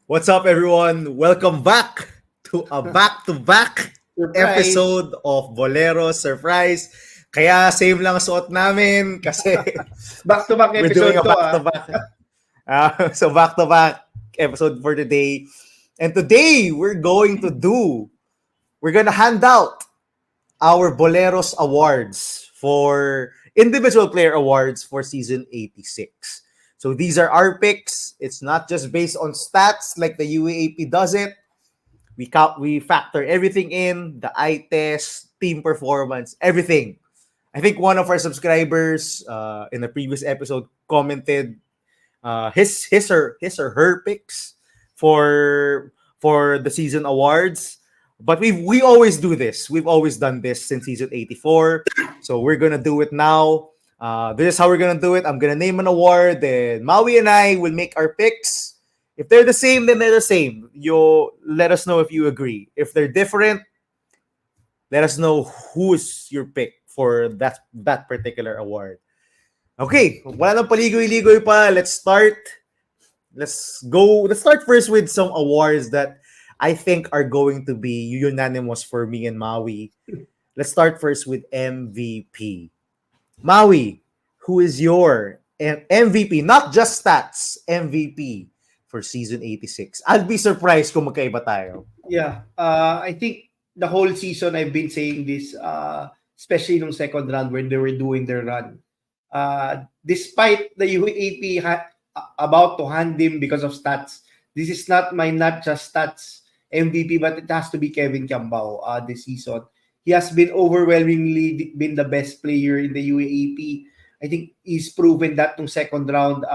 What's up, everyone? Welcome back to a back-to-back Surprise! episode of Boleros Surprise. Kaya same lang suot namin kasi Back-to-back we're doing episode a to back-to-back. So back-to-back episode for today. And today, we're gonna hand out our Boleros Awards for individual player awards for season 86. So these are our picks. It's not just based on stats like the UAAP does it. We factor everything in, the eye test, team performance, everything. I think one of our subscribers in the previous episode commented his or her picks for the season awards. But we always do this. We've always done this since season 84. So we're gonna do it now. This is how we're gonna do it. I'm gonna name an award, then Maui and I will make our picks. If they're the same, then they're the same. You let us know if you agree. If they're different, let us know who's your pick for that particular award. Okay, wala nang paligoy-ligoy pa. Let's start. Let's go. Let's start first with some awards that I think are going to be unanimous for me and Maui. Let's start first with MVP. Maui, who is your MVP? Not just stats, MVP for season 86. I'd be surprised kung magkaiba tayo. I think the whole season I've been saying this, especially nung second round when they were doing their run. Despite the UAAP about to hand him because of stats, this is not just stats MVP, but it has to be Kevin Kiambao this season. He has been overwhelmingly been the best player in the UAAP. I think he's proven that nung second round.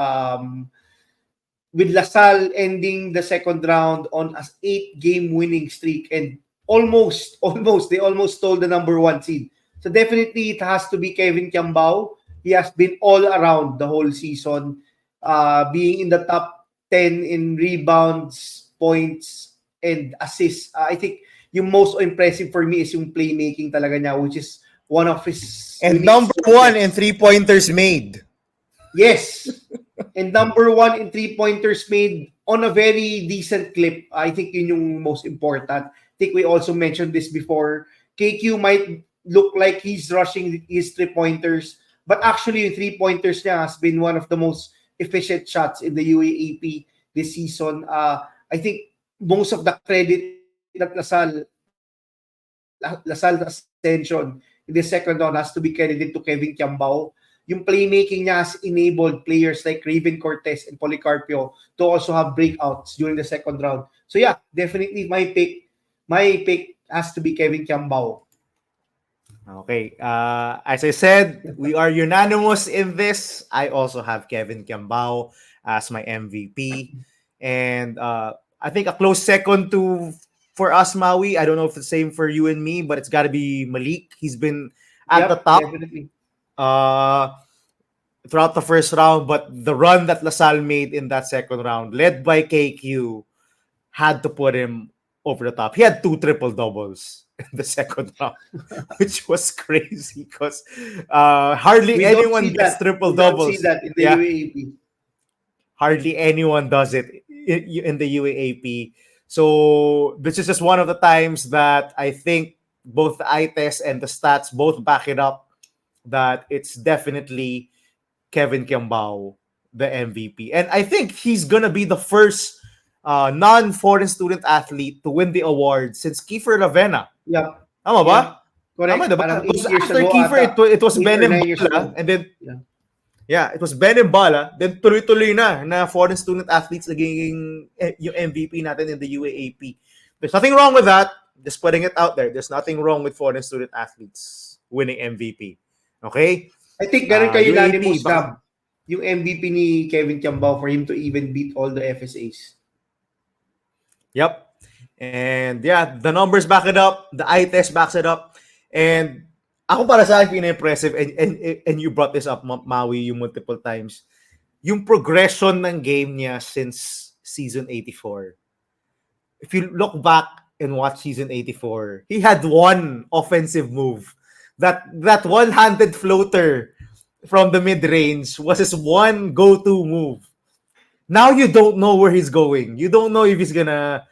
With LaSalle ending the second round on an 8-game winning streak and almost they almost stole the number one seed. So definitely it has to be Kevin Kiambao. He has been all around the whole season, being in the top 10 in rebounds, points, and assists. I think yung most impressive for me is yung playmaking talaga niya, which is one of his And unique number one strengths. in three-pointers made. Yes. And number one in three-pointers made on a very decent clip. I think yun yung most important. I think we also mentioned this before. KQ might look like he's rushing his three-pointers, but actually yung three-pointers niya has been one of the most efficient shots in the UAAP this season. I think most of the credit that Lasal ascension in the second round has to be credited to Kevin Kiambao. Yung playmaking niya has enabled players like Raven Cortez and Policarpio to also have breakouts during the second round. So yeah, definitely my pick has to be Kevin Kiambao. Okay. As I said, we are unanimous in this. I also have Kevin Kiambao as my MVP. And I think a close second to for us, Maui. I don't know if it's the same for you and me, but it's got to be Malik. He's been at the top Definitely. uh, throughout the first round, but the run that LaSalle made in that second round, led by KQ, had to put him over the top. He had 2 triple doubles in the second round, which was crazy because hardly We don't anyone see gets that. triple We don't see doubles. that in the Yeah, UAAP. hardly anyone does it in the UAAP. So this is just one of the times that I think both the eye test and the stats both back it up that it's definitely Kevin Kiambao, the MVP. And I think he's gonna be the first non-foreign student athlete to win the award since Kiefer Ravena. Yeah. Tama ba? Yeah. Tama Correct. diba? Parang Because 8 years after ago Kiefer, ata. it was 8 Ben or 9 years Bala, ago. and then Yeah. yeah, it was Ben Bala, then tuloy-tuloy na foreign student athletes naging yung MVP natin in the UAAP. There's nothing wrong with that. Just putting it out there. There's nothing wrong with foreign student athletes winning MVP. Okay? I think ganun kayo UAP, unanimous na yung MVP ni Kevin Kiambao for him to even beat all the FSAs. Yep. And yeah, the numbers back it up. The eye test backs it up. And ako para sa akin, impressive and you brought this up, Maui, yung multiple times. Yung progression ng game niya since season 84. If you look back and watch season 84, he had one offensive move. That one-handed floater from the mid-range was his one go-to move. Now you don't know where he's going. You don't know if he's gonna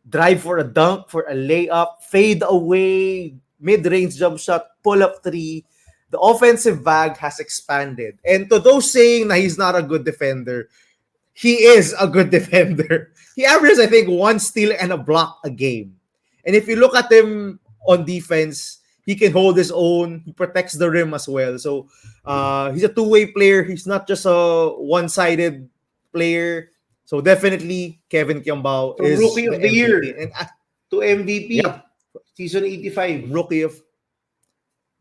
drive for a dunk, for a layup, fade away, mid-range jump shot, pull-up three. The offensive bag has expanded. And to those saying that he's not a good defender, he is a good defender. He averages, I think, one steal and a block a game. And if you look at him on defense, he can hold his own. He protects the rim as well. So he's a two-way player. He's not just a one-sided player. So definitely, Kevin Kiambao From is Rookie the of the MVP. Year And to MVP, yep, season 85. rookie of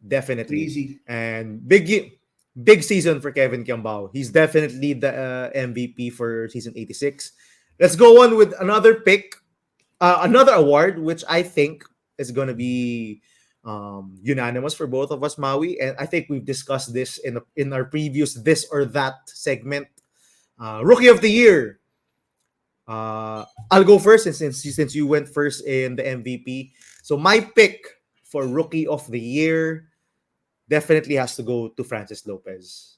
definitely. Crazy. And big season for Kevin Kiambao. He's definitely the MVP for season 86. Let's go on with another pick, another award, which I think is going to be unanimous for both of us, Maui. And I think we've discussed this in our previous this or that segment. Rookie of the Year. I'll go first since you went first in the MVP. So my pick for Rookie of the Year definitely has to go to Francis Lopez.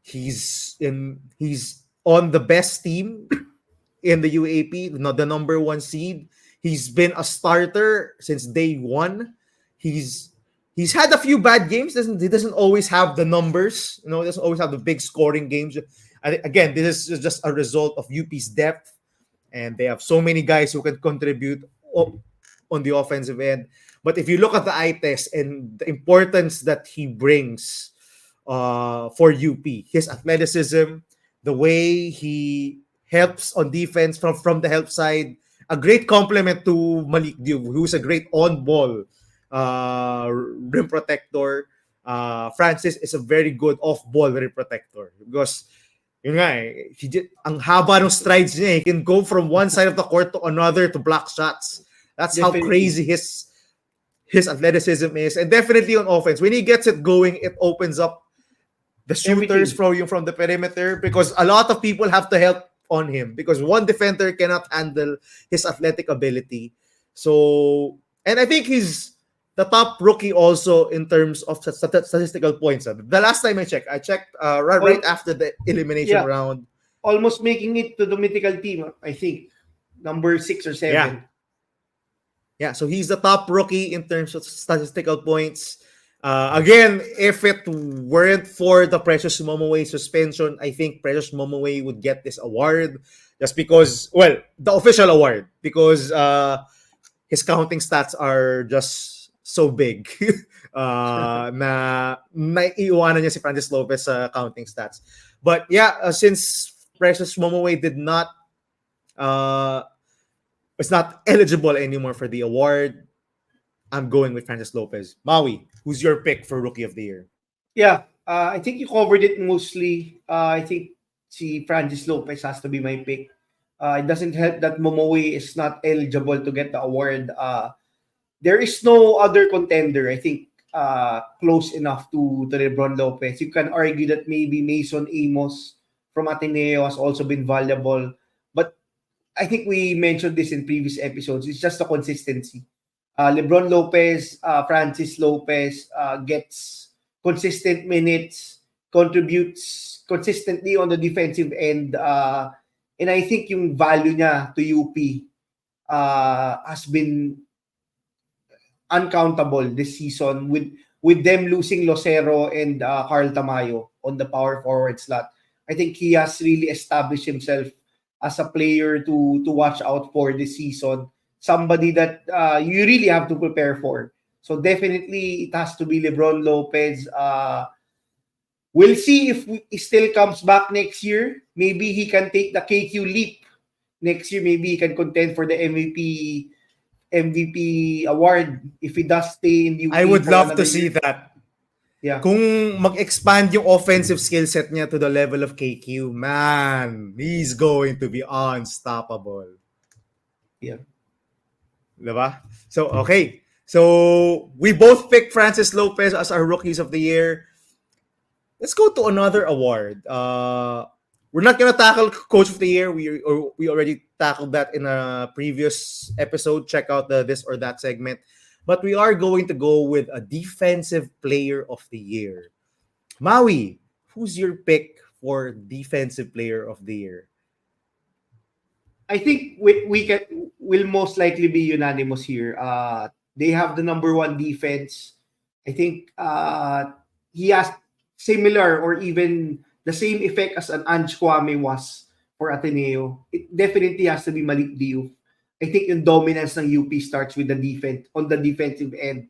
He's on the best team in the UAP, not the number one seed. He's been a starter since day one. He's he's had a few bad games. He doesn't always have the numbers. Doesn't always have the big scoring games. Again, this is just a result of UP's depth, and they have so many guys who can contribute on the offensive end. But if you look at the eye test and the importance that he brings for UP, his athleticism, the way he helps on defense from the help side, a great compliment to Malik Diouf, who's a great on-ball rim protector. Francis is a very good off-ball rim protector because yun nga ang haba ng strides niya. He can go from one side of the court to another to block shots. That's Definitely. how crazy his athleticism is. And definitely on offense, when he gets it going, it opens up the shooters from the perimeter because a lot of people have to help on him because one defender cannot handle his athletic ability. So, and I think he's the top rookie also in terms of statistical points. The last time I checked right after the elimination round. Almost making it to the Mythical team, I think. Number 6 or 7. Yeah, so he's the top rookie in terms of statistical points. Again, if it weren't for the Precious Momoway suspension, I think Precious Momoway would get this award just because, well, the official award, because his counting stats are just so big na naiiwanan niya si Francis Lopez sa counting stats. But yeah, since Precious Momoway is not eligible anymore for the award, I'm going with Francis Lopez. Maui, who's your pick for Rookie of the Year? Yeah, I think you covered it mostly. I think si Francis Lopez has to be my pick. It doesn't help that Momoe is not eligible to get the award. There is no other contender, I think, close enough to LeBron Lopez. You can argue that maybe Mason Amos from Ateneo has also been valuable. But I think we mentioned this in previous episodes. It's just the consistency. LeBron Lopez, Francis Lopez gets consistent minutes, contributes consistently on the defensive end. And I think yung value niya to UP has been uncountable this season with them losing Lucero and Carl Tamayo on the power forward slot. I think he has really established himself as a player to watch out for this season. Somebody that you really have to prepare for. So definitely it has to be LeBron Lopez. We'll see if he still comes back next year. Maybe he can take the KQ leap next year. Maybe he can contend for the MVP award if he does stay in UP. I would love to see that. Yeah. Kung mag-expand yung offensive skill set niya to the level of KQ, man, he's going to be unstoppable. Yeah. Diba? So, okay. So, we both picked Francis Lopez as our Rookies of the Year. Let's go to another award. We're not gonna tackle Coach of the Year. We already tackled that in a previous episode. Check out the this or that segment. But we are going to go with a Defensive Player of the Year. Maui, who's your pick for Defensive Player of the Year? I think we can will most likely be unanimous here. They have the number one defense. I think he has similar or even the same effect as an Ange Kwame was for Ateneo. It definitely has to be Malik Diouf. I think yung dominance ng UP starts with the defense on the defensive end.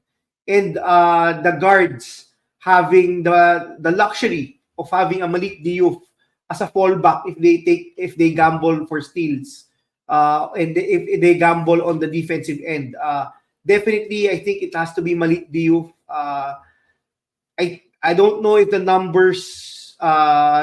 And the guards having the luxury of having a Malik Diouf as a fallback if they gamble for steals and if they gamble on the defensive end. Definitely, I think it has to be Malik Diouf. I don't know if the numbers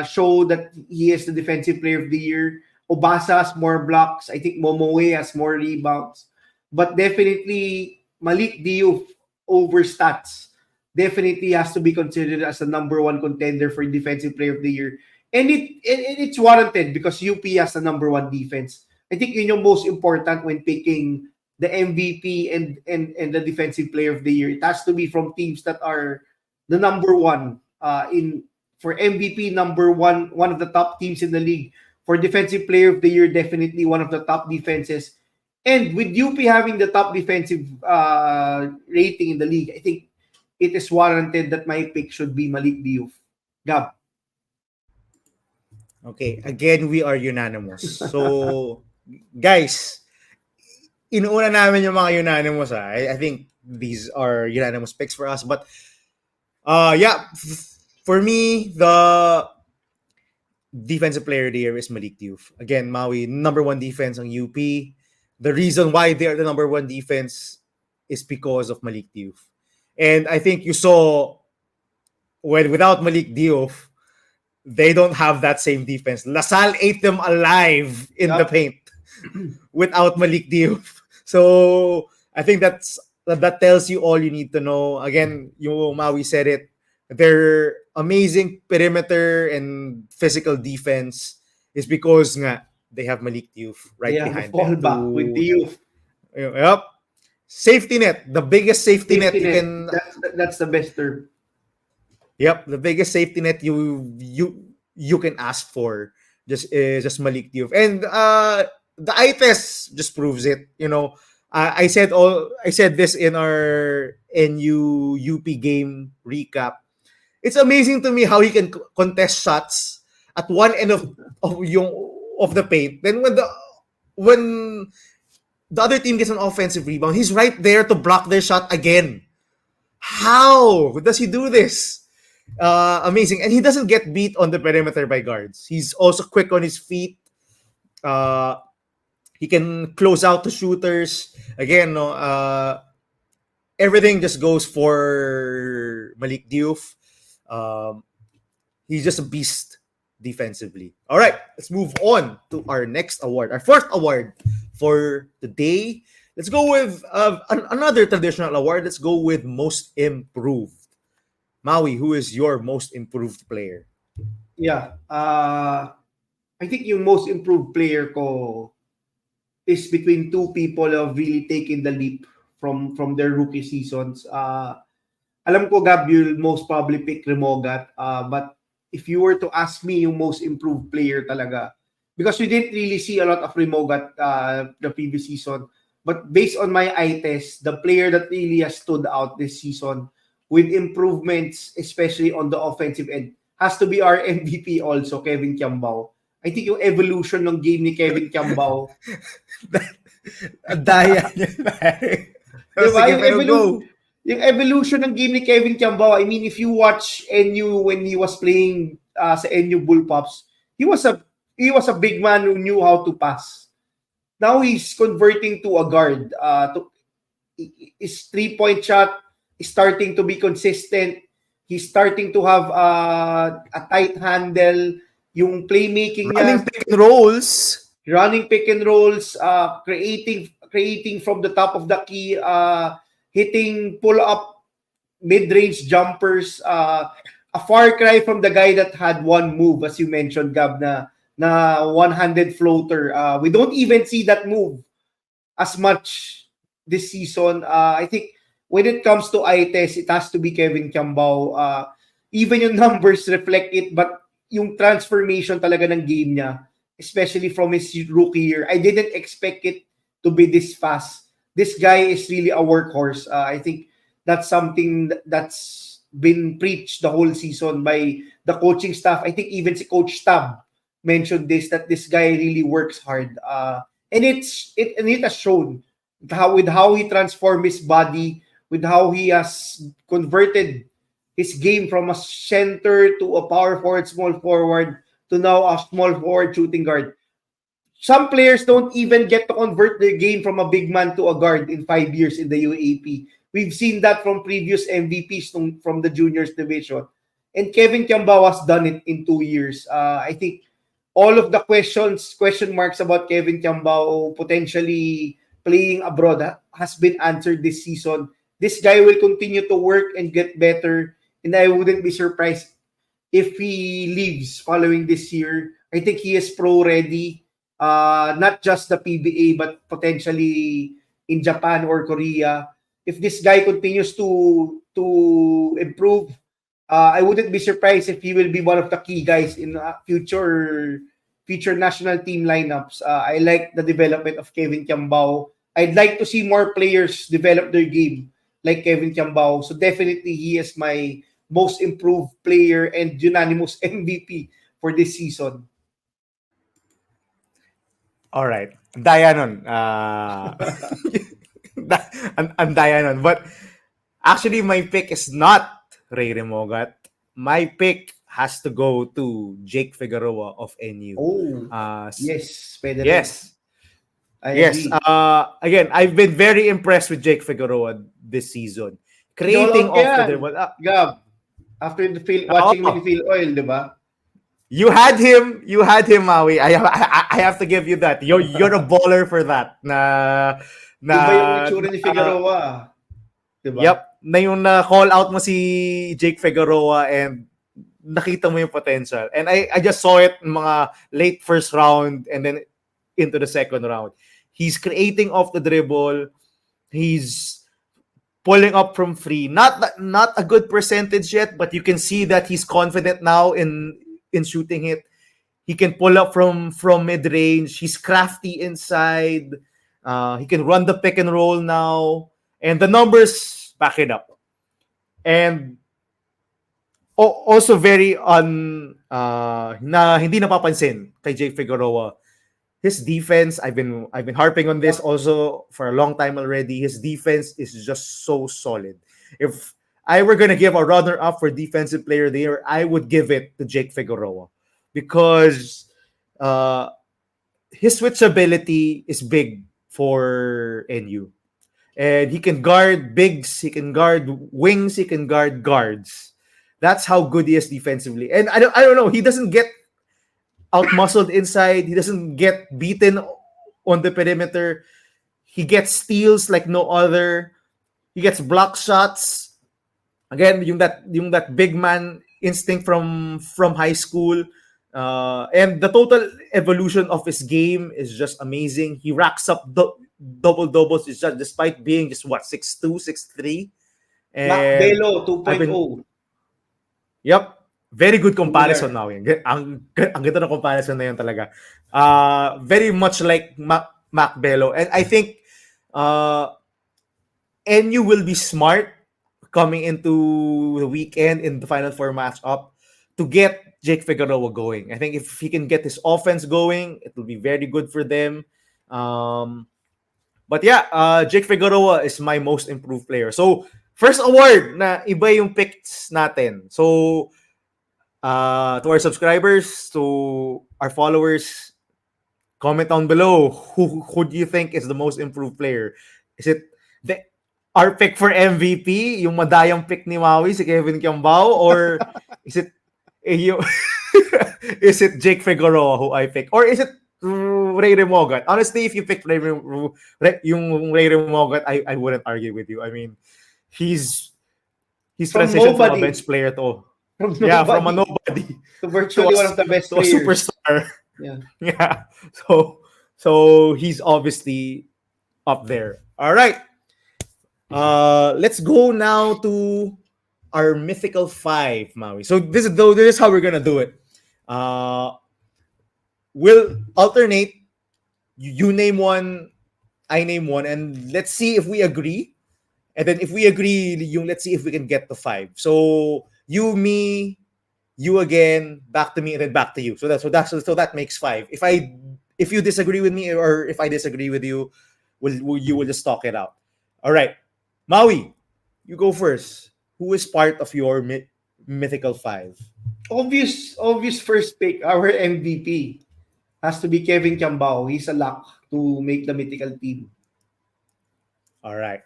show that he is the defensive player of the year. Obasa has more blocks. I think Momoe has more rebounds. But definitely, Malik Diouf over stats definitely has to be considered as the number one contender for defensive player of the year. And it's warranted because UP has the number one defense. I think yun yung most important when picking the MVP and the defensive player of the year. It has to be from teams that are the number one in for MVP, number one of the top teams in the league. For defensive player of the year, definitely one of the top defenses. And with UP having the top defensive rating in the league, I think it is warranted that my pick should be Malik Diouf. Gab. Okay, again, we are unanimous. So, guys, inuuna namin yung mga unanimous. I think these are unanimous picks for us. But, yeah, for me, the defensive player of the year is Malik Diouf. Again, Maui, number one defense on UP. The reason why they are the number one defense is because of Malik Diouf. And I think you saw without Malik Diouf, they don't have that same defense. LaSalle ate them alive in the paint without Malik Diouf. So I think that tells you all you need to know. Again, yung Maui said it. Their amazing perimeter and physical defense is because nga they have Malik Diouf right behind them. Fallback with Diouf. Yep. Safety net, the biggest safety net you can. That's the best term. Yep, the biggest safety net you can ask for just Malik Diouf, and the eye test just proves it. You know, I said this in our NU UP game recap. It's amazing to me how he can contest shots at one end of the paint. Then when the other team gets an offensive rebound, he's right there to block their shot again. How does he do this? Amazing. And he doesn't get beat on the perimeter by guards. He's also quick on his feet. He can close out the shooters. Again, everything just goes for Malik Diouf. He's just a beast defensively. All right, let's move on to our next award, our fourth award for today. Let's go with another traditional award. Let's go with most improved. Maui, who is your most improved player? Yeah, I think yung most improved player ko is between two people who have really taken the leap from their rookie seasons. Alam ko, Gab, you'll most probably pick Remogat, but if you were to ask me yung most improved player talaga, because we didn't really see a lot of Remogat the previous season, but based on my eye test, the player that really has stood out this season with improvements, especially on the offensive end, has to be our MVP also, Kevin Kiambao. I think yung evolution ng game ni Kevin Kiambao. Daya niya. Diba? Yung evolution ng game ni Kevin Kiambao, I mean, if you watch NU when he was playing sa NU Bullpups, he was a big man who knew how to pass. Now he's converting to a guard. His three-point shot is starting to be consistent. He's starting to have a tight handle. Yung playmaking running niya. Running pick and rolls. Creating from the top of the key. Hitting pull-up mid-range jumpers. A far cry from the guy that had one move, as you mentioned, Gab, na one-handed floater. We don't even see that move as much this season. I think when it comes to eye test, it has to be Kevin Kiambao. Even yung numbers reflect it, but yung transformation talaga ng game niya, especially from his rookie year. I didn't expect it to be this fast. This guy is really a workhorse. I think that's something that's been preached the whole season by the coaching staff. I think even si Coach Tab mentioned this, that this guy really works hard. And it has shown how he transformed his body, with how he has converted his game from a center to a power forward, small forward, to now a small forward shooting guard. Some players don't even get to convert their game from a big man to a guard in 5 years in the UAP. We've seen that from previous MVPs from the juniors division. And Kevin Kiambao has done it in 2 years. I think all of the question marks about Kevin Kiambao potentially playing abroad has been answered this season. This guy will continue to work and get better, and I wouldn't be surprised if he leaves following this year. I think he is pro ready, not just the PBA but potentially in Japan or Korea. If this guy continues to improve, I wouldn't be surprised if he will be one of the key guys in future national team lineups. I like the development of Kevin Kiambao. I'd like to see more players develop their game like Kevin Kiambao. So definitely he is my most improved player and unanimous MVP for this season. All right. Daya nun. Ang daya nun. But actually, my pick is not Ray Remogat. My pick has to go to Jake Figueroa of NU. Oh, yes. Yes. I Yes. agree. Again, I've been very impressed with Jake Figueroa this season. Creating All-out ka off the yan, dribble. Gab. After watching Oh, Mythical Oil, di ba? you had him. You had him, Maui. I have to give you that. You're a baller for that. Na Iba yung itsura ni Figueroa. Di ba? Yep. Na yung na-call out mo si Jake Figueroa and nakita mo yung potential. And I just saw it in mga late first round and then into the second round. He's creating off the dribble. He's pulling up from free. Not a good percentage yet, but you can see that he's confident now in shooting it. He can pull up from mid-range. He's crafty inside. He can run the pick and roll now. And the numbers back it up. And also very na hindi napapansin kay Jake Figueroa. His defense, I've been harping on this also for a long time already. His defense is just so solid. If I were gonna give a runner up for defensive player of the year, I would give it to Jake Figueroa because his switchability is big for NU. And he can guard bigs, he can guard wings, he can guard guards. That's how good he is defensively. And I don't know, he doesn't get outmuscled inside. He doesn't get beaten on the perimeter. He gets steals like no other. He gets block shots. Again, yung that big man instinct from high school. And the total evolution of his game is just amazing. He racks up double doubles despite being just 6'2", 6'3". Mac And Bello 2.0. Yep. Very good comparison Similar. now. Ang ganda ng comparison na yun talaga. Very much like Mac Bello. And I think NU will be smart coming into the weekend in the Final Four matchup to get Jake Figueroa going. I think if he can get his offense going, it will be very good for them. But yeah, Jake Figueroa is my most improved player. So, first award na iba yung picks natin. So, to our subscribers, to our followers, comment down below who do you think is the most improved player? Is it our pick for MVP, yung madayang pick ni Maui, si Kevin Kiambao, or is it is it Jake Figueroa who I pick, or is it Ray Remogat? Honestly, if you picked yung Ray Remogat, I wouldn't argue with you. I mean, he's From transitioned from a nobody. bench player to From nobody. from a nobody to virtually one of the best to a players. superstar. Yeah. Yeah. So he's obviously up there. All right. Let's go now to our mythical 5, Maui. So this is how we're gonna do it. Uh, we'll alternate. You name one, I name one, and let's see if we agree. And then if we agree, let's see if we can get to five. So you, me, you again, back to me, and then back to you. So that makes five. If you disagree with me or if I disagree with you, you will just talk it out. All right, Maui, you go first. Who is part of your mythical five? Obvious first pick, our MVP has to be Kevin Chambao. He's a lock to make the mythical team. All right.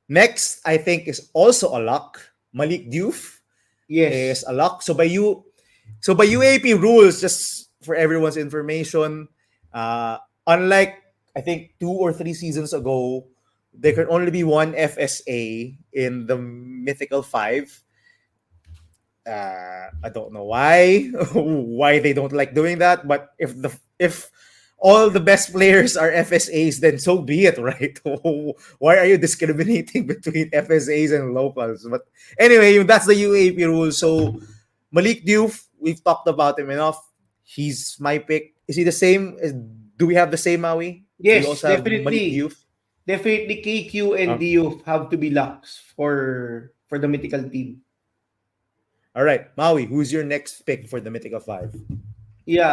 Next, I think is also a lock. Malik Diouf is Yes. a lock. So by UAP rules, just for everyone's information, uh, unlike I think 2 or 3 seasons ago, there can only be one FSA in the Mythical Five. I don't know why why they don't like doing that, but if all the best players are FSAs, then so be it, right? Why are you discriminating between FSAs and locals? But anyway, that's the UAP rule. So Malik Diouf, we've talked about him enough. He's my pick. Is he the same? Do we have the same Maui? Do you Yes, also have Malik definitely. Diouf? Definitely KQ and Um, Diouf have to be locks for the mythical team. all right, Maui, who's your next pick for the Mythical Five? Yeah,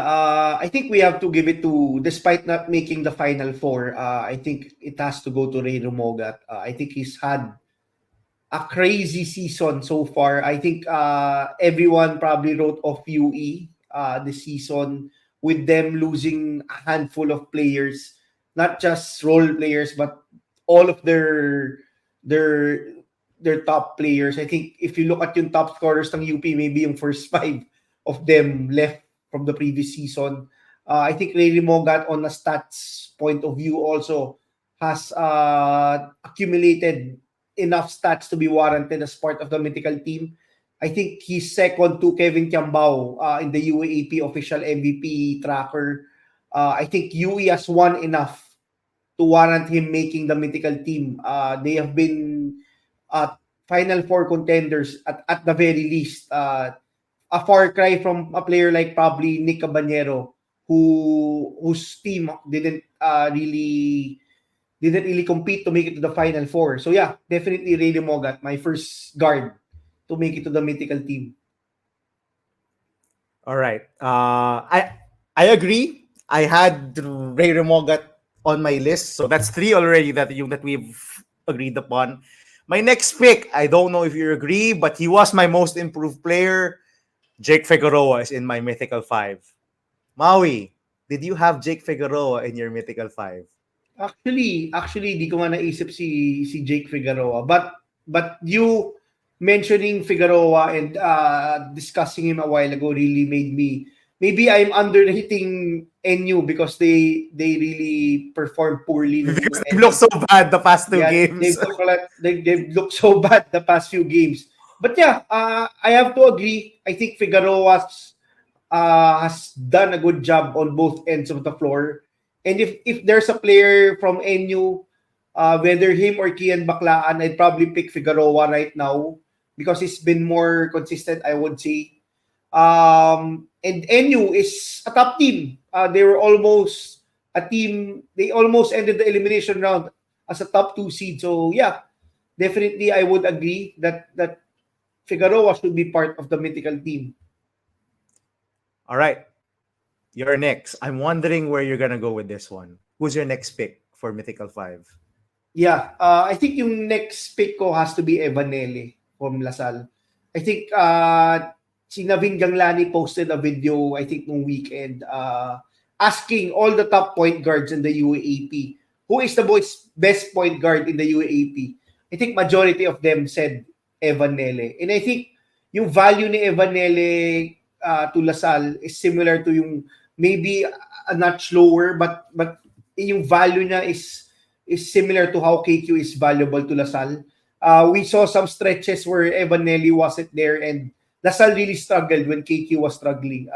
I think we have to give it to, despite not making the final four, I think it has to go to Ray Rumogat. I think he's had a crazy season so far. I think everyone probably wrote off UE this season with them losing a handful of players, not just role players, but all of their their top players. I think if you look at yung top scorers ng UP, maybe yung first five of them left from the previous season. I think Ray Mogat on a stats point of view also has accumulated enough stats to be warranted as part of the mythical team. I think he's second to Kevin Kiambao in the UAAP official MVP tracker. I think UE has won enough to warrant him making the mythical team. They have been Final Four contenders at the very least. A far cry from a player like probably Nick Cabanero, whose team didn't really compete to make it to the Final Four. So yeah, definitely Ray Mogat, my first guard to make it to the mythical team. All right. I agree. I had Ray Remogat on my list, so that's three already that we've agreed upon. My next pick, I don't know if you agree, but he was my most improved player. Jake Figueroa is in my mythical five. Maui, did you have Jake Figueroa in your mythical five? Actually, di ko nga naisip si Jake Figueroa. But you mentioning Figueroa and discussing him a while ago really made me, maybe I'm underrating NU because they really performed poorly Because nung they look NA. so bad the past two Yeah, games. they've looked so bad the past few games. But yeah, I have to agree. I think Figueroa has done a good job on both ends of the floor. And if there's a player from NU, whether him or Kian Baklaan, I'd probably pick Figueroa right now because he's been more consistent, I would say. And NU is a top team. They were almost a team. They almost ended the elimination round as a top two seed. So yeah, definitely I would agree that Figueroa should be part of the mythical team. All right, you're next. I'm wondering where you're gonna go with this one. Who's your next pick for mythical five? Yeah, I think yung next pick ko has to be Evanele from Lasal. I think si Navin Ganglani posted a video, I think, nung weekend, asking all the top point guards in the UAAP, who is the best point guard in the UAAP? I think majority of them said Evanele. And I think yung value ni Evanele to Lasal is similar to yung maybe a notch lower, but yung value niya is similar to how KQ is valuable to Lasal. We saw some stretches where Evan Nelly wasn't there and Lasal really struggled when KQ was struggling.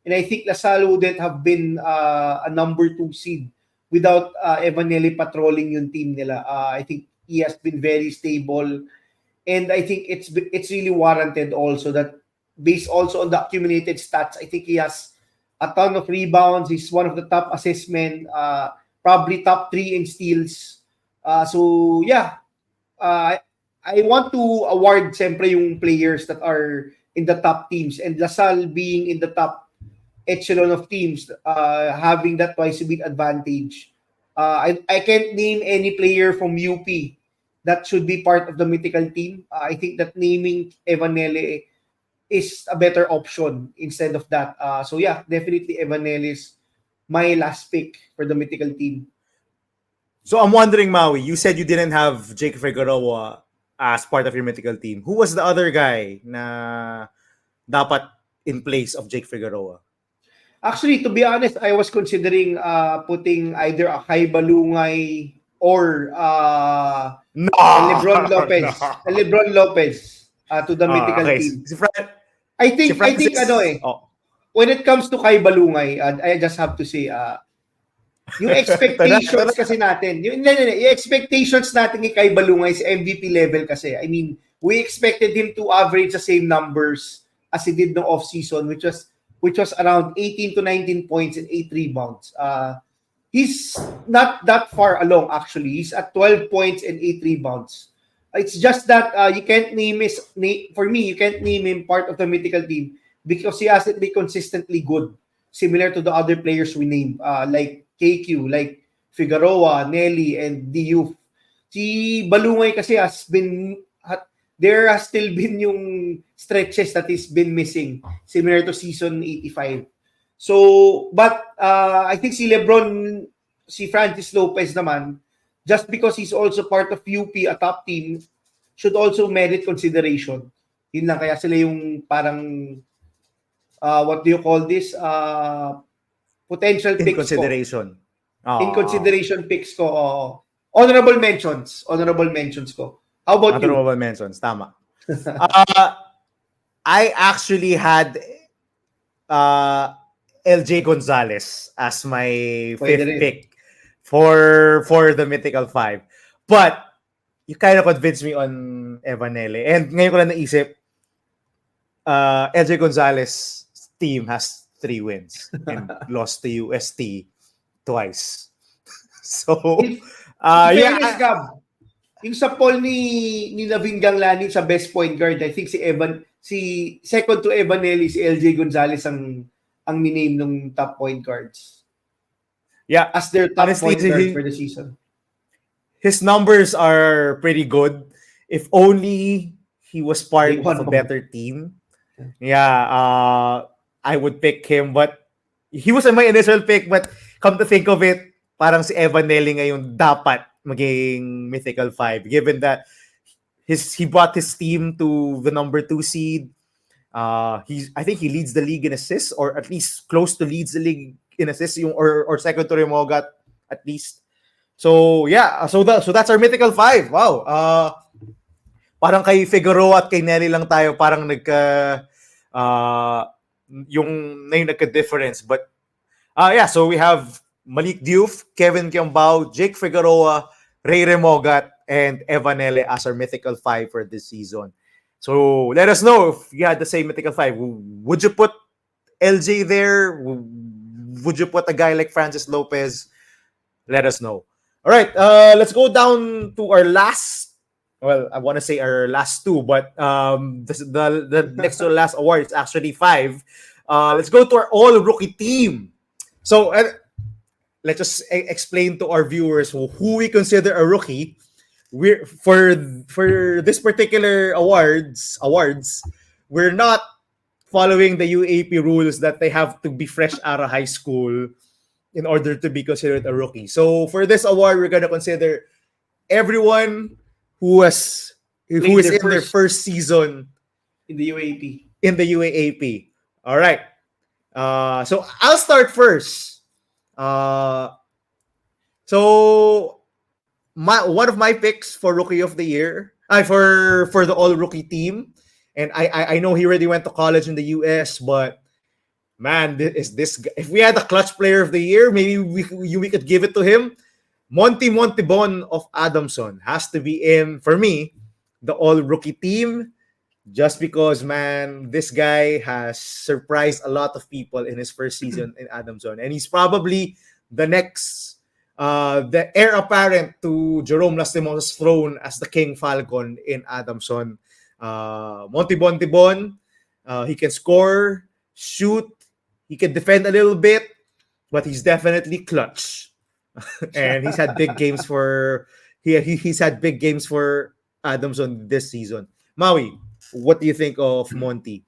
And I think Lasal wouldn't have been a number 2 seed without Evan Nelly patrolling yung team nila. I think he has been very stable and I think it's really warranted also that based also on the accumulated stats, I think he has a ton of rebounds. He's one of the top assistmen, probably top 3 in steals. So yeah, I want to award siyempre yung players that are in the top teams, and Lasal being in the top echelon of teams, having that twice a beat advantage. I can't name any player from UP that should be part of the Mythical team. I think that naming Evanele is a better option instead of that. So yeah, definitely Evanele is my last pick for the Mythical team. So I'm wondering, Maui, you said you didn't have Jake Figueroa as part of your Mythical team. Who was the other guy na dapat in place of Jake Figueroa? Actually, to be honest, I was considering putting either a Kai Balungay or No! Lebron Lopez. No! Lebron Lopez to the Mythical Okay. team. Si I think ano Francis... Oh. when it comes to Kai Balungay, I just have to say yung expectations kasi natin, yung expectations natin ni Kai Balungay sa MVP level kasi. I mean, we expected him to average the same numbers as he did no off-season, which was around 18 to 19 points and 8 rebounds. He's not that far along actually. He's at 12 points and 8 rebounds. It's just that you can't name for me, you can't name him part of the Mythical team because he hasn't been consistently good, similar to the other players we named, like KQ, like Figueroa, Nelly, and Diouf. Si Balungay kasi there has still been yung stretches that he's been missing, similar to season 85. So, but I think si Francis Lopez naman, just because he's also part of UP, a top team, should also merit consideration. Yun lang, kaya sila yung parang, what do you call this? Potential picks consideration. Ko. In consideration picks ko. Honorable mentions ko. How about honorable mentions, tama. I actually had LJ Gonzalez as my fifth pick for the Mythical 5. But you kind of convinced me on Evanele. And ngayon ko lang naisip, LJ Gonzalez team has 3 wins and lost to UST twice. So, fairness, Gab, yung sa poll ni Navinggang Lani sa best point guard, I think si second to Evanele, si LJ Gonzalez ang niname ng top point guards. Yeah. As their top point guard for the season. His numbers are pretty good. If only he was part of a better team. Yeah, I would pick him. But he was my initial pick. But come to think of it, parang si Evanele ngayon dapat maging Mythical 5. Given that he brought his team to the number 2 seed. I think he leads the league in assists, or at least close to leads the league in assists, or second to Remogat at least. So yeah, so that's our Mythical 5. Wow. Parang kay Figueroa at kay Nelly lang tayo parang yung nagka-difference. But yeah, so we have Malik Diouf, Kevin Kiambao, Jake Figueroa, Ray Remogat, and Evanele as our Mythical 5 for this season. So let us know if you had the same Mythical 5. Would you put LJ there? Would you put a guy like Francis Lopez? Let us know. All right, let's go down to our last. Well, I want to say our last 2, but the next to the last award is actually 5. Let's go to our all-rookie team. So let's just explain to our viewers who we consider a rookie. We're for this particular awards, we're not following the UAAP rules that they have to be fresh out of high school in order to be considered a rookie. So for this award, we're gonna consider everyone who is in their first season in the UAAP. All right. So I'll start first. So one of my picks for Rookie of the Year, for the All Rookie team, and I know he already went to college in the US, but man, if we had a clutch player of the year, maybe we could give it to him. Monty Montibon of Adamson has to be in, for me, the All Rookie team. just because, man, this guy has surprised a lot of people in his first season in Adamson, and he's probably the next, the heir apparent to Jerome Lastimosa's throne as the King Falcon in Adamson. Montibon Tibon, he can score, shoot, he can defend a little bit, but he's definitely clutch. And he's had big games for he's had big games for Adamson this season. Maui, what do you think of Monty?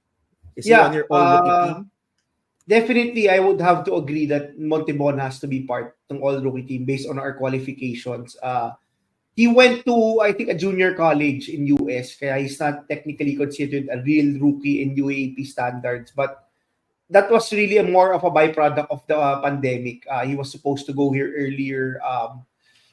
Is he on Yeah, your all rookie team? definitely I would have to agree that Montibon has to be part ng all-rookie team based on our qualifications. He went to, I think, a junior college in US, kaya he's not technically considered a real rookie in UAAP standards. But that was really more of a byproduct of the pandemic. He was supposed to go here earlier.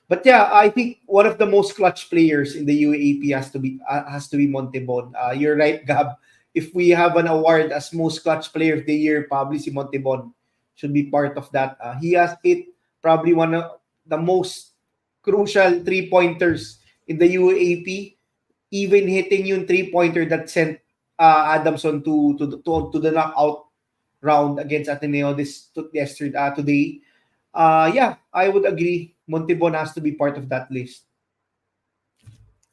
But yeah, I think one of the most clutch players in the UAAP has to be Montebon. You're right, Gab. If we have an award as most clutch player of the year, probably si Montebon should be part of that. He has hit probably one of the most crucial three-pointers in the UAAP, even hitting yung three-pointer that sent Adamson to the knockout round against Ateneo today. Yeah, I would agree. Montibon has to be part of that list.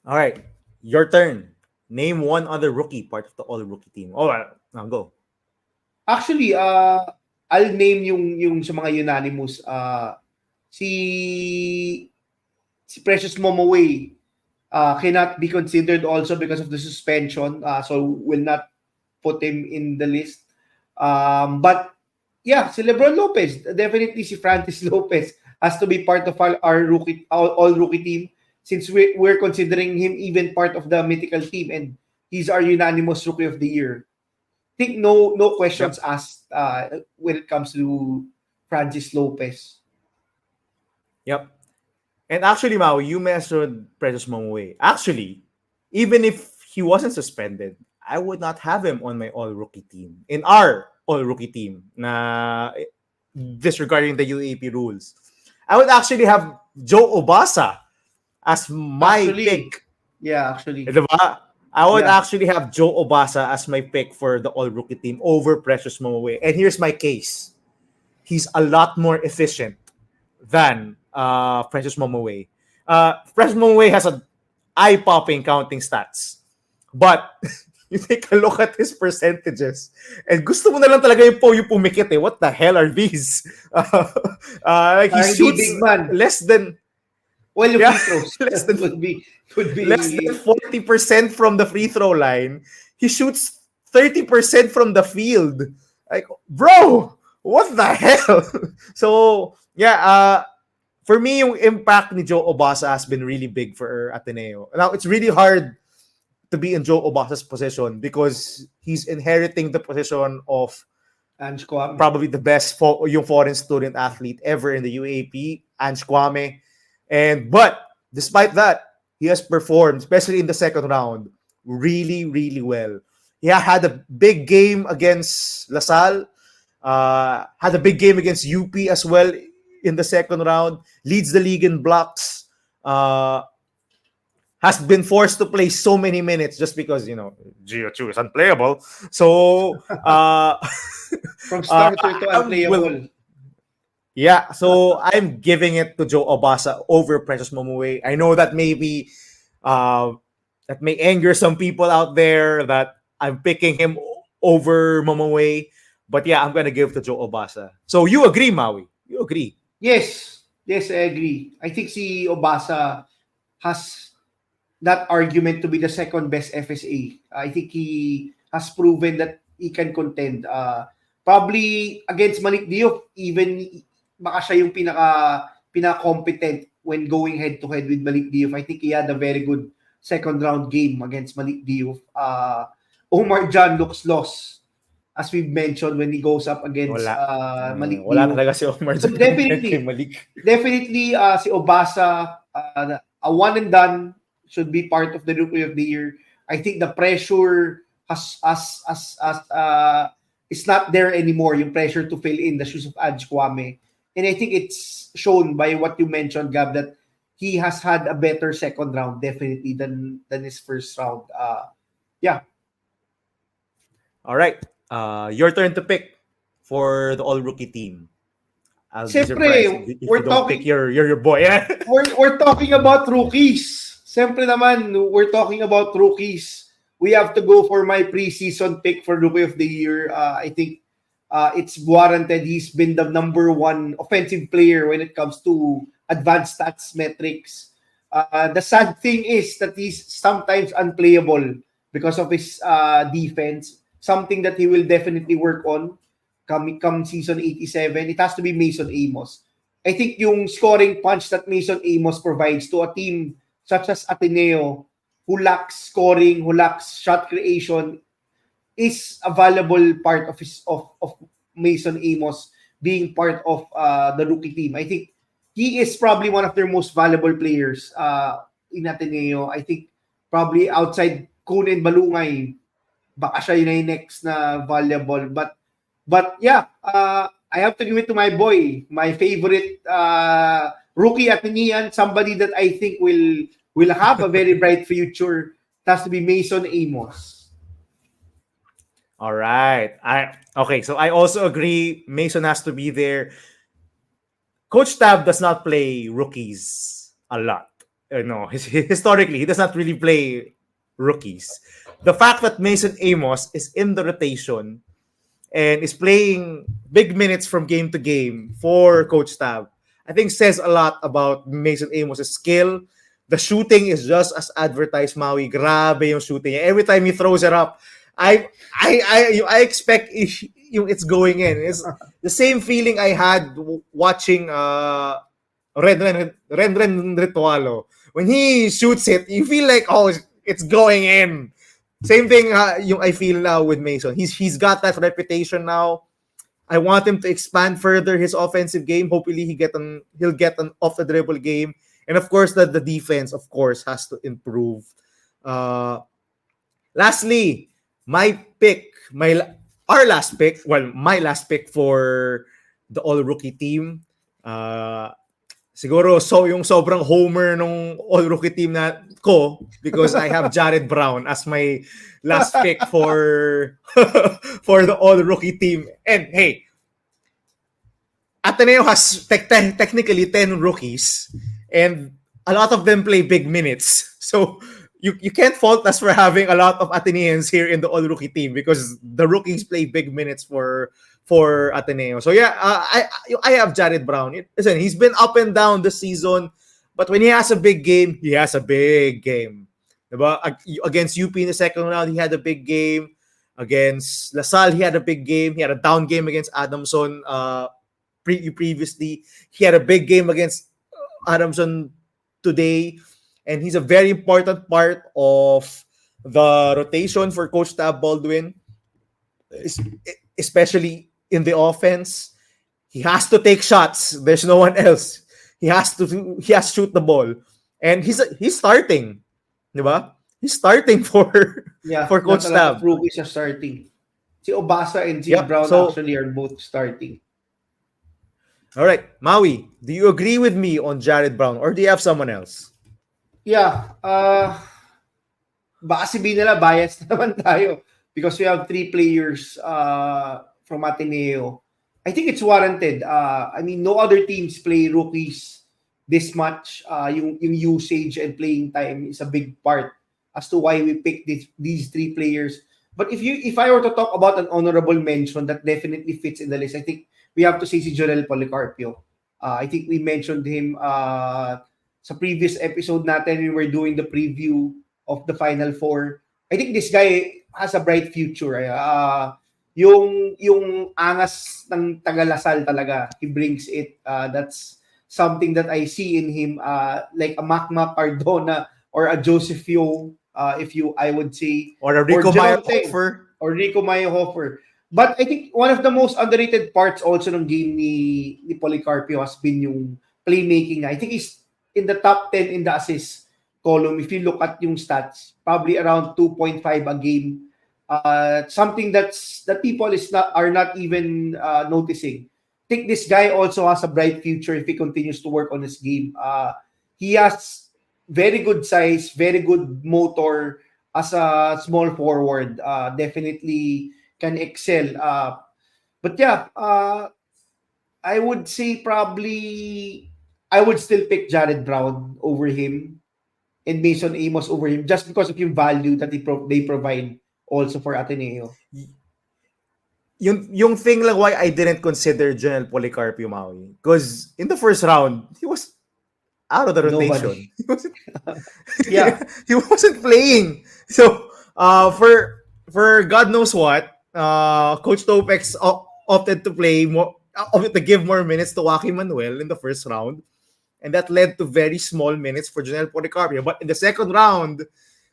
All right, your turn. Name one other rookie part of the all rookie team. All right, now go. Actually, I'll name yung sa mga unanimous. Si Precious Momoway cannot be considered also because of the suspension. So will not put him in the list. But yeah, si Lebron Lopez, definitely si Francis Lopez has to be part of our rookie all rookie team since we're considering him even part of the mythical team and he's our unanimous rookie of the year. I think no questions Yep. asked when it comes to Francis Lopez. Yep. And actually, Maui, you mentioned Precious Momoway. Actually, even if he wasn't suspended, I would not have him on my all rookie team. In our all rookie team, na disregarding the UAP rules, I would actually have Joe Obasa as my Actually, pick. yeah, actually, Diba? I would yeah. actually have Joe Obasa as my pick for the all rookie team over Precious Momoway. And here's my case. He's a lot more efficient than Precious Momoway. Precious Momoway has a eye-popping counting stats. But you take a look at his percentages and gusto mo na lang talaga yung pumikit eh. What the hell are these? He Hindi shoots big man. less than Well, yung yeah, free throws less than would less than be 40% from the free throw line. He shoots 30% from the field. Like, bro, what the hell? So, yeah, for me, yung impact ni Joe Obasa has been really big for Ateneo. Now, it's really hard to be in Joe Obasa's position because he's inheriting the position of Ange Kwame. probably the best yung foreign student athlete ever in the UAP, Ange Kwame. But despite that, he has performed, especially in the second round, really, really well. He had a big game against LaSalle, had a big game against UP as well in the second round, leads the league in blocks, has been forced to play so many minutes just because, Gio Chu is unplayable. So, From starter to I will unplayable. yeah, so I'm giving it to Joe Obasa over Precious Momoway. I know that maybe that may anger some people out there that I'm picking him over Momoway, but yeah, I'm gonna give it to Joe Obasa. So you agree, Maui? You agree? Yes. Yes, I agree. I think si Obasa has that argument to be the second best FSA. I think he has proven that he can contend. Probably against Malik Diop, even baka siya yung pinaka-competent when going head-to-head with Malik Diop. I think he had a very good second round game against Malik Diop. Omar John looks lost, as we've mentioned, when he goes up against Wala. Malik Wala Diop. talaga si Omar So dyan compared kay definitely, Malik. definitely si Obasa, a one and done should be part of the rookie of the year. I think the pressure is not there anymore. Yung pressure to fill in the shoes of Ange Kwame, and I think it's shown by what you mentioned, Gab, that he has had a better second round definitely than his first round. Yeah, All right. Your turn to pick for the all rookie team. I'll be surprised Siyempre, if you we're don't pick talking your boy. we're talking about rookies. Siyempre naman, we're talking about rookies. We have to go for my preseason pick for Rookie of the Year. I think it's warranted. He's been the number one offensive player when it comes to advanced stats metrics. The sad thing is that he's sometimes unplayable because of his defense. Something that he will definitely work on come season 87. It has to be Mason Amos. I think yung scoring punch that Mason Amos provides to a team such as Ateneo who lacks scoring, who lacks shot creation, is a valuable part of Mason Amos being part of the rookie team. I think he is probably one of their most valuable players in Ateneo. I think probably outside Kun and Balungay, baka siya yun yung next na valuable. But yeah, I have to give it to my boy, my favorite rookie Atenean, somebody that I think will have a very bright future. It has to be Mason Amos. All right. So I also agree Mason has to be there. Coach Tab does not play rookies a lot. No, historically he does not really play rookies. The fact that Mason Amos is in the rotation and is playing big minutes from game to game for Coach Tab, I think says a lot about Mason Amos' skill. The shooting is just as advertised, Maui. Grabe yung shooting. Every time he throws it up, I expect it's going in. It's the same feeling I had watching Renren Ritualo. When he shoots it, you feel like, oh, it's going in. Same thing yung I feel now with Mason. He's got that reputation now. I want him to expand further his offensive game. Hopefully he'll get an off the dribble game. And of course the defense of course has to improve. Lastly, my last pick for the all rookie team. Siguro yung sobrang homer nung all-rookie team na ko because I have Jared Brown as my last pick for for the all-rookie team. And hey, Ateneo has technically 10 rookies and a lot of them play big minutes. So you can't fault us for having a lot of Ateneans here in the all-rookie team because the rookies play big minutes for Ateneo. So yeah, I have Jared Brown. Listen, he's been up and down this season, but when he has a big game, he has a big game. Diba? Against UP in the second round, he had a big game. Against LaSalle, he had a big game. He had a down game against Adamson previously. He had a big game against Adamson today. And he's a very important part of the rotation for Coach Tab Baldwin, especially in the offense. He has to take shots. There's no one else. He has to shoot the ball. And he's starting. Diba? He's starting for for Coach not a lot Tab. of rookies are starting. Si Obasa and si Yep, Brown so- actually are both starting. All right, Maui, do you agree with me on Jared Brown or do you have someone else? Yeah, baka sabihin nila biased naman tayo because we have three players from Ateneo. I think it's warranted. I mean, no other teams play rookies this much. Yung usage and playing time is a big part as to why we picked these three players. But if I were to talk about an honorable mention that definitely fits in the list, I think we have to say si Jorel Policarpio. I think we mentioned him sa previous episode natin when we were doing the preview of the Final Four. I think this guy has a bright future. Yung angas ng Tagalasal talaga, he brings it. That's something that I see in him, like a Macma Cardona or a Joseph Yo, I would say, Or a Rico Jerome Meyerhofer? or Rico Meyerhofer. But I think one of the most underrated parts also ng game ni Policarpio has been yung playmaking. I think he's in the top 10 in the assist column. If you look at yung stats, probably around 2.5 a game. Something that people are not even noticing. I think this guy also has a bright future if he continues to work on his game. He has very good size, very good motor as a small forward. Definitely can excel. But yeah, I would say probably I would still pick Jared Brown over him and Mason Amos over him just because of yung value that they provide also for Ateneo. Yung thing lang why I didn't consider Janelle Policarpio Maui, because in the first round, he was out of the rotation. Nobody. Yeah. He wasn't playing. So for God knows what, Coach Topex opted to play more, opted to give more minutes to Joaquin Manuel in the first round, and that led to very small minutes for Janelle Policarpio. But in the second round,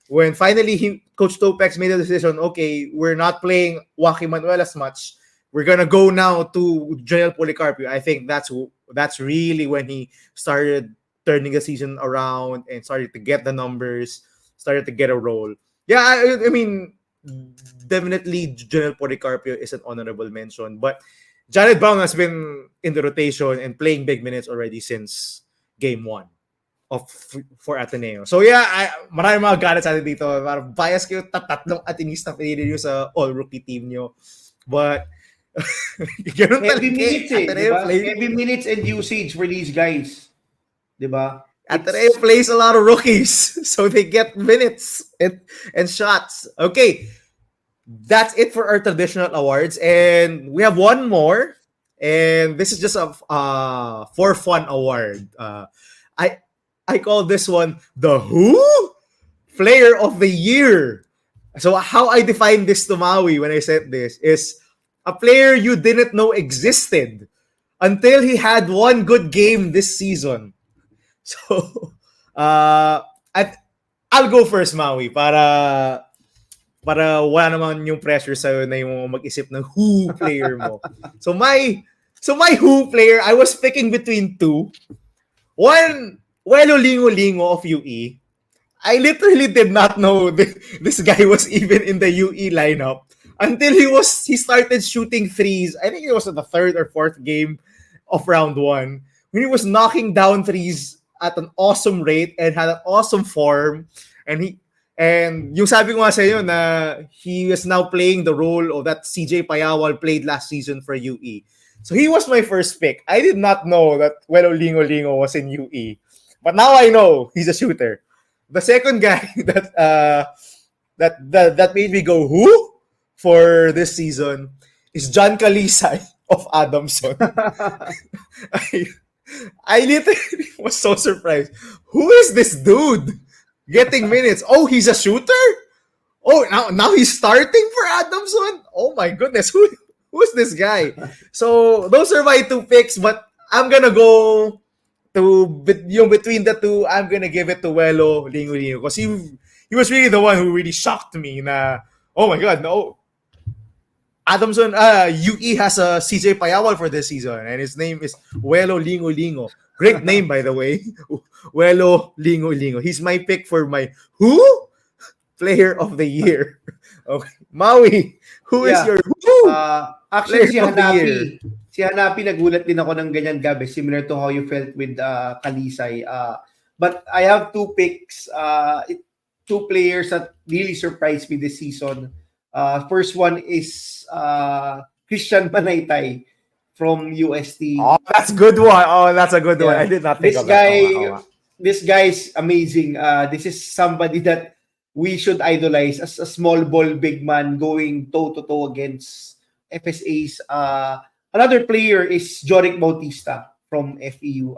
when finally Coach Topex made a decision, okay, we're not playing Joaquin Manuel as much. We're gonna go now to Janelle Policarpio. I think that's really when he started turning the season around and started to get the numbers, started to get a role. Yeah, I mean, definitely Janelle Policarpio is an honorable mention, but Jared Brown has been in the rotation and playing big minutes already since game 1 of for Ateneo. So yeah, maraming mga galit sa atin dito. Parang bias kayo, tatlong Atenista pinili nyo sa all-rookie team nyo. But, ganun Heavy talaga minutes eh, di Ateneo ba? Heavy minutes and usage for these guys. Di ba? Ateneo plays a lot of rookies, so they get minutes and shots. Okay, that's it for our traditional awards, and we have one more, and this is just a for fun award. I call this one the Who Player of the Year. So how I define this to Maui when I said this is a player you didn't know existed until he had one good game this season. So I'll go first, Maui, para wala naman yung pressure sa'yo na yung mag-isip ng who player mo. So my who player, I was picking between two. One, Welo Lingo of UE. I literally did not know this guy was even in the UE lineup until he started shooting threes. I think it was in the third or fourth game of round 1 when he was knocking down threes at an awesome rate and had an awesome form. And yung sabi ko nga sa inyo na he is now playing the role of that CJ Payawal played last season for UE. So he was my first pick. I did not know that Welo Lingo was in UE. But now I know he's a shooter. The second guy that made me go who for this season is John Kalisay of Adamson. I literally was so surprised. Who is this dude getting minutes? Oh, he's a shooter? Oh, now he's starting for Adamson? Oh my goodness, who's this guy? So those are my two picks, but I'm gonna go to between the two. I'm gonna give it to Welo Lingo because he was really the one who really shocked me. Na oh my god, no. Adamson, UE has a CJ Payawal for this season, and his name is Welo Lingo. Great name, by the way. Welo Lingo. He's my pick for my who player of the year. Okay, Maui, who is your who? Actually, si Hanapi nagulat din ako ng ganyan, Gabi, similar to how you felt with Kalisay. But I have two picks, two players that really surprised me this season. First one is Christian Panaytay from UST. Oh, that's a good one. I did not think of that. This guy is amazing. This is somebody that we should idolize as a small ball big man going toe-to-toe against FSA's. Another player is Joric Bautista from FEU.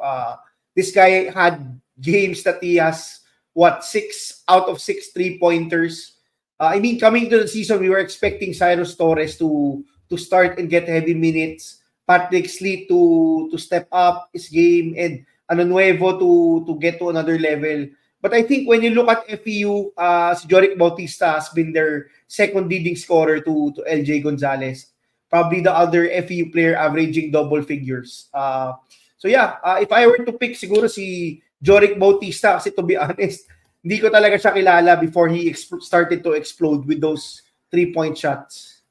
This guy had games that he has, 6 out of 6 3-pointers. I mean, coming to the season, we were expecting Cyrus Torres to start and get heavy minutes, Patrick Sleet to step up his game, and Nuevo to get to another level. But I think when you look at FEU, si Joric Bautista has been their second leading scorer to LJ Gonzalez. Probably the other FEU player averaging double figures. So yeah, if I were to pick siguro si Joric Bautista, kasi to be honest, hindi ko talaga siya kilala before he started to explode with those 3-point shots.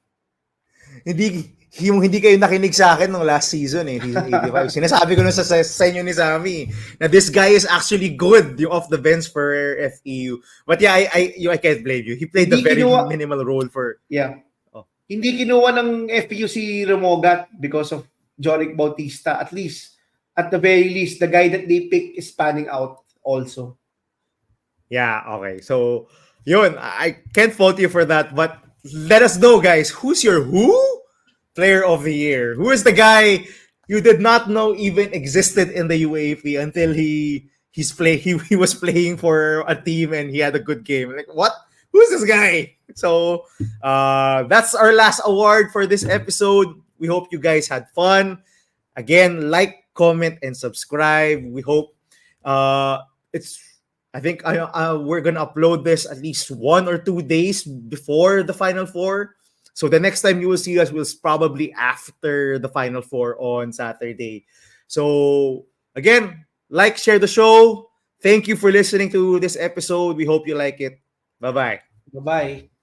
Hindi kayo nakinig sa akin nung last season season 85. Sinasabi ko na sa inyo ni Sammy na this guy is actually good yung off the bench for FEU. But yeah, I can't blame you. He played a very minimal role for hindi kinuha ng FPU si Remogat because of Joric Bautista. At least, at the very least, the guy that they pick is panning out also. Yeah, okay. So, yun, I can't fault you for that, but let us know, guys, who's your player of the year? Who is the guy you did not know even existed in the UAP until he was playing for a team and he had a good game. Like, what? Who's this guy? So, that's our last award for this episode. We hope you guys had fun. Again, like, comment, and subscribe. We hope it's I think we're gonna upload this at least 1 or 2 days before the Final Four. So the next time you will see us will probably after the Final Four on Saturday. So again, like, share the show. Thank you for listening to this episode. We hope you like it. Bye bye. Bye-bye.